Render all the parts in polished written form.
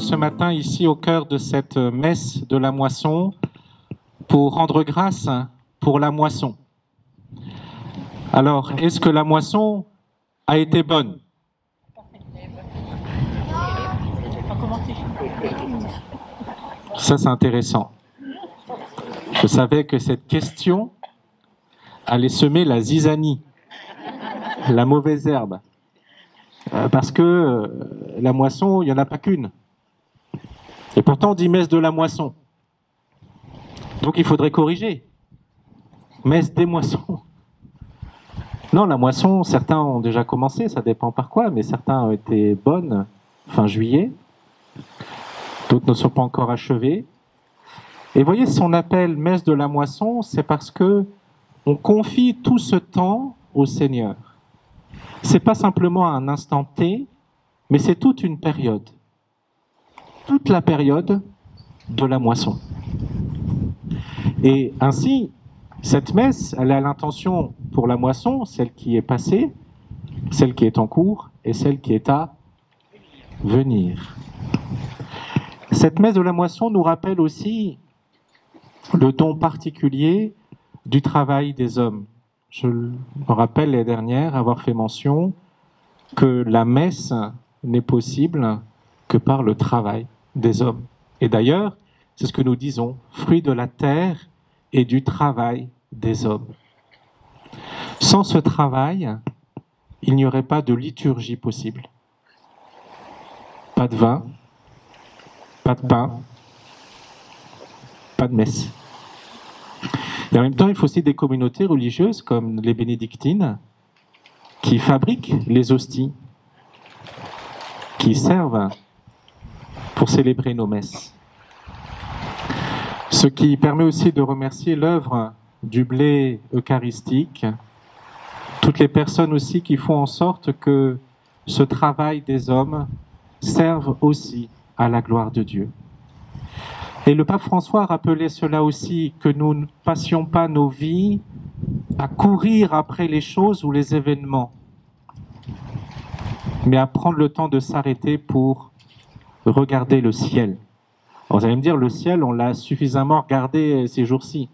ce matin ici au cœur de cette messe de la moisson pour rendre grâce pour la moisson. Alors, est-ce que la moisson a été bonne? Ça, c'est intéressant. Je savais que cette question allait semer la zizanie, la mauvaise herbe. Parce que la moisson, il n'y en a pas qu'une. Et pourtant, on dit messe de la moisson. Donc il faudrait corriger. Messe des moissons. Non, la moisson, certains ont déjà commencé, ça dépend par quoi, mais certains ont été bonnes fin juillet. D'autres ne sont pas encore achevés. Et voyez, si on appelle messe de la moisson, c'est parce que on confie tout ce temps au Seigneur. C'est pas simplement un instant T, mais c'est toute une période. Toute la période de la moisson. Et ainsi, cette messe, elle a l'intention pour la moisson, celle qui est passée, celle qui est en cours et celle qui est à venir. Cette messe de la moisson nous rappelle aussi le don particulier du travail des hommes. Je me rappelle l'année dernière avoir fait mention que la messe n'est possible que par le travail des hommes. Et d'ailleurs, c'est ce que nous disons, fruit de la terre et du travail des hommes. Sans ce travail, il n'y aurait pas de liturgie possible. Pas de vin, pas de pain, pas de messe. Et en même temps, il faut aussi des communautés religieuses comme les bénédictines qui fabriquent les hosties, qui servent pour célébrer nos messes. Ce qui permet aussi de remercier l'œuvre du blé eucharistique, toutes les personnes aussi qui font en sorte que ce travail des hommes serve aussi à la gloire de Dieu. Et le pape François rappelait cela aussi, que nous ne passions pas nos vies à courir après les choses ou les événements, mais à prendre le temps de s'arrêter pour regarder le ciel. Alors vous allez me dire, le ciel, on l'a suffisamment regardé ces jours-ci.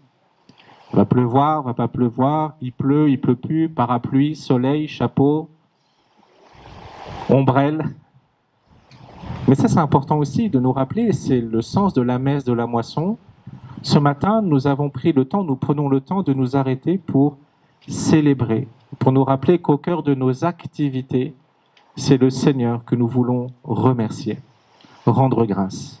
Il va pleuvoir, il va pas pleuvoir, il pleut plus, parapluie, soleil, chapeau, ombrelle. Mais ça, c'est important aussi de nous rappeler, c'est le sens de la messe de la moisson. Ce matin, nous prenons le temps de nous arrêter pour célébrer, pour nous rappeler qu'au cœur de nos activités, c'est le Seigneur que nous voulons remercier, rendre grâce.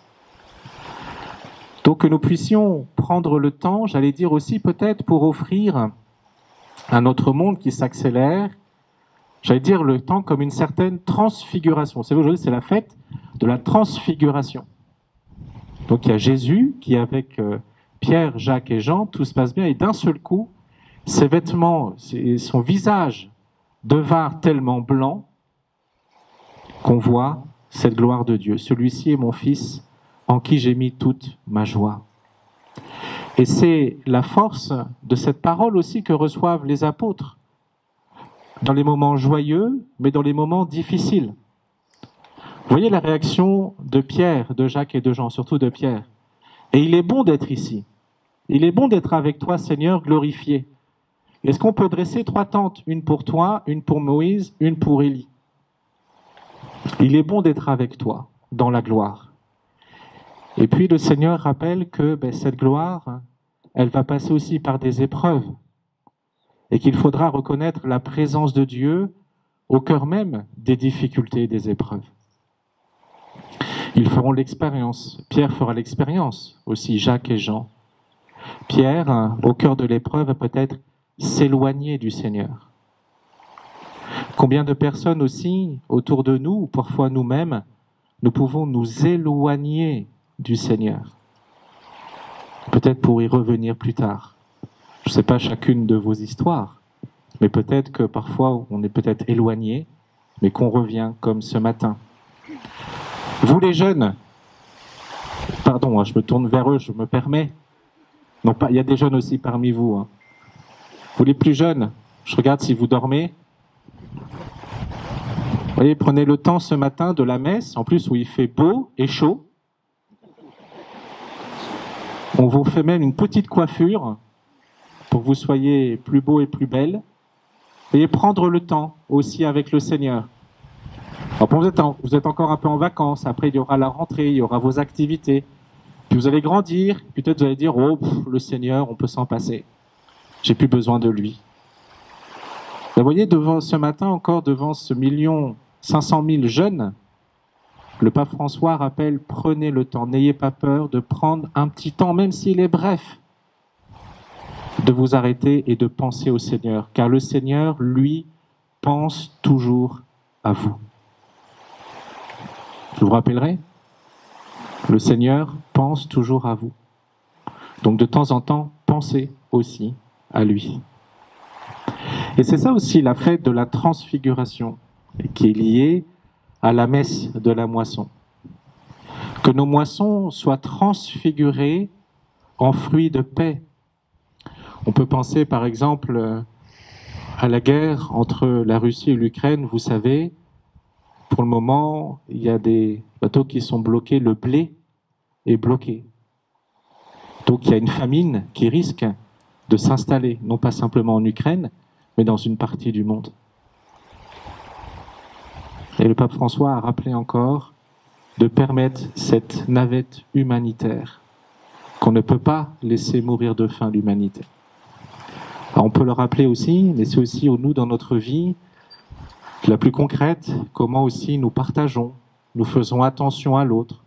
Donc que nous puissions prendre le temps, j'allais dire aussi peut-être pour offrir à notre monde qui s'accélère, j'allais dire le temps comme une certaine transfiguration. Vous savez, aujourd'hui, c'est la fête de la transfiguration. Donc il y a Jésus qui, avec Pierre, Jacques et Jean, tout se passe bien, et d'un seul coup, ses vêtements, son visage devinrent tellement blanc qu'on voit cette gloire de Dieu. Celui-ci est mon Fils, en qui j'ai mis toute ma joie. Et c'est la force de cette parole aussi que reçoivent les apôtres, dans les moments joyeux, mais dans les moments difficiles. Vous voyez la réaction de Pierre, de Jacques et de Jean, surtout de Pierre. Et il est bon d'être ici. Il est bon d'être avec toi, Seigneur, glorifié. Est-ce qu'on peut dresser 3 tentes, une pour toi, une pour Moïse, une pour Élie? Il est bon d'être avec toi, dans la gloire. Et puis le Seigneur rappelle que cette gloire, elle va passer aussi par des épreuves. Et qu'il faudra reconnaître la présence de Dieu au cœur même des difficultés et des épreuves. Ils feront l'expérience. Pierre fera l'expérience, aussi Jacques et Jean. Pierre, au cœur de l'épreuve, va peut-être s'éloigner du Seigneur. Combien de personnes aussi, autour de nous, ou parfois nous-mêmes, nous pouvons nous éloigner du Seigneur. Peut-être pour y revenir plus tard. Je ne sais pas chacune de vos histoires, mais peut-être que parfois on est peut-être éloigné, mais qu'on revient comme ce matin. Vous les jeunes, pardon, je me tourne vers eux, je me permets. Non, pas, il y a des jeunes aussi parmi vous. Vous les plus jeunes, je regarde si vous dormez. Vous voyez, prenez le temps ce matin de la messe, en plus où il fait beau et chaud. On vous fait même une petite coiffure pour que vous soyez plus beau et plus belle. Et prendre le temps aussi avec le Seigneur. Alors, vous êtes encore un peu en vacances, après il y aura la rentrée, il y aura vos activités. Puis vous allez grandir, peut-être vous allez dire, oh, le Seigneur, on peut s'en passer. J'ai plus besoin de lui. Vous voyez, ce matin encore, devant ce 1,5 million jeunes, le pape François rappelle, prenez le temps, n'ayez pas peur de prendre un petit temps, même s'il est bref, de vous arrêter et de penser au Seigneur. Car le Seigneur, lui, pense toujours à vous. Je vous rappellerai, le Seigneur pense toujours à vous. Donc de temps en temps, pensez aussi à lui. Et c'est ça aussi la fête de la transfiguration, qui est liée à la messe de la moisson. Que nos moissons soient transfigurées en fruits de paix. On peut penser par exemple à la guerre entre la Russie et l'Ukraine. Vous savez, pour le moment, il y a des bateaux qui sont bloqués, le blé est bloqué. Donc il y a une famine qui risque de s'installer, non pas simplement en Ukraine, mais dans une partie du monde. Et le pape François a rappelé encore de permettre cette navette humanitaire, qu'on ne peut pas laisser mourir de faim l'humanité. Alors on peut le rappeler aussi, mais c'est aussi nous dans notre vie, la plus concrète, comment aussi nous partageons, nous faisons attention à l'autre,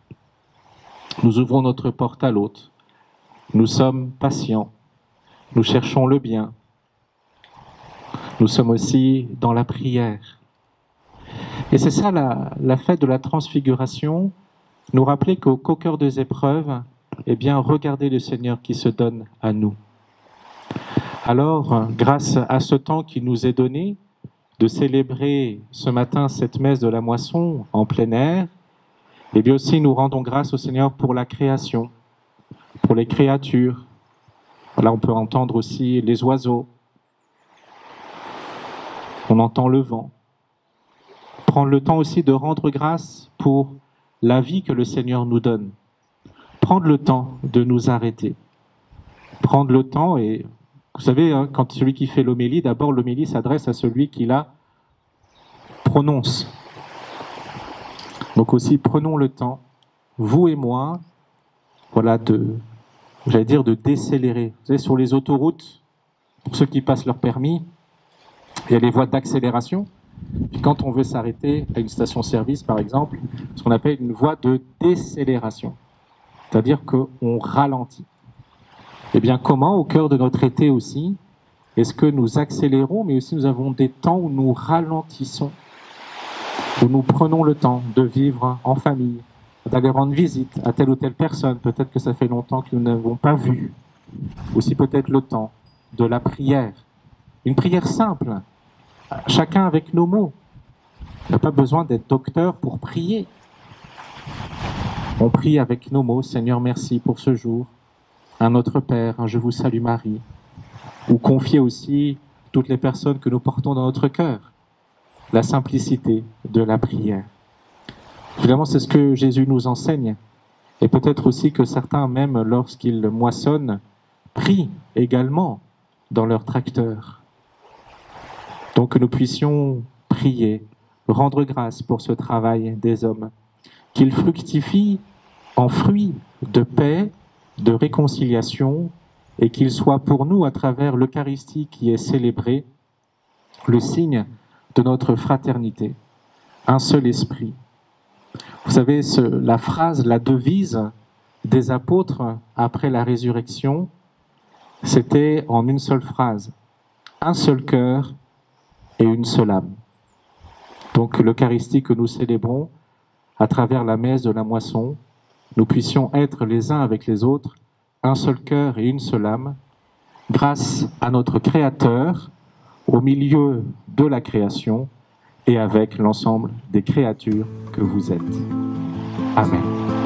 nous ouvrons notre porte à l'autre, nous sommes patients, nous cherchons le bien, nous sommes aussi dans la prière. Et c'est ça la fête de la transfiguration, nous rappeler qu'au cœur des épreuves, eh bien, regardez le Seigneur qui se donne à nous. Alors, grâce à ce temps qui nous est donné, de célébrer ce matin cette messe de la moisson en plein air, et bien aussi nous rendons grâce au Seigneur pour la création, pour les créatures. Là, on peut entendre aussi les oiseaux, on entend le vent. Prendre le temps aussi de rendre grâce pour la vie que le Seigneur nous donne. Prendre le temps de nous arrêter. Prendre le temps, et vous savez, hein, quand celui qui fait l'homélie, d'abord l'homélie s'adresse à celui qui la prononce. Donc aussi, prenons le temps, vous et moi, voilà, de décélérer. Vous savez, sur les autoroutes, pour ceux qui passent leur permis, il y a les voies d'accélération. Puis quand on veut s'arrêter à une station-service, par exemple, ce qu'on appelle une voie de décélération. C'est-à-dire qu'on ralentit. Eh bien, comment, au cœur de notre été aussi, est-ce que nous accélérons, mais aussi nous avons des temps où nous ralentissons, où nous prenons le temps de vivre en famille, d'aller rendre visite à telle ou telle personne, peut-être que ça fait longtemps que nous n'avons pas vu. Aussi peut-être le temps de la prière. Une prière simple, chacun avec nos mots. Il n'y a pas besoin d'être docteur pour prier. On prie avec nos mots, Seigneur, merci pour ce jour. Un Notre Père, un Je vous salue Marie. Ou confier aussi toutes les personnes que nous portons dans notre cœur. La simplicité de la prière. Évidemment, c'est ce que Jésus nous enseigne. Et peut-être aussi que certains, même lorsqu'ils moissonnent, prient également dans leur tracteur. Donc que nous puissions prier, rendre grâce pour ce travail des hommes, qu'il fructifie en fruits de paix, de réconciliation, et qu'il soit pour nous, à travers l'Eucharistie qui est célébrée, le signe de notre fraternité, un seul esprit. Vous savez, la phrase, la devise des apôtres après la résurrection, c'était en une seule phrase, un seul cœur et une seule âme. Donc l'Eucharistie que nous célébrons, à travers la messe de la moisson, nous puissions être les uns avec les autres, un seul cœur et une seule âme, grâce à notre Créateur, au milieu de la création et avec l'ensemble des créatures que vous êtes. Amen.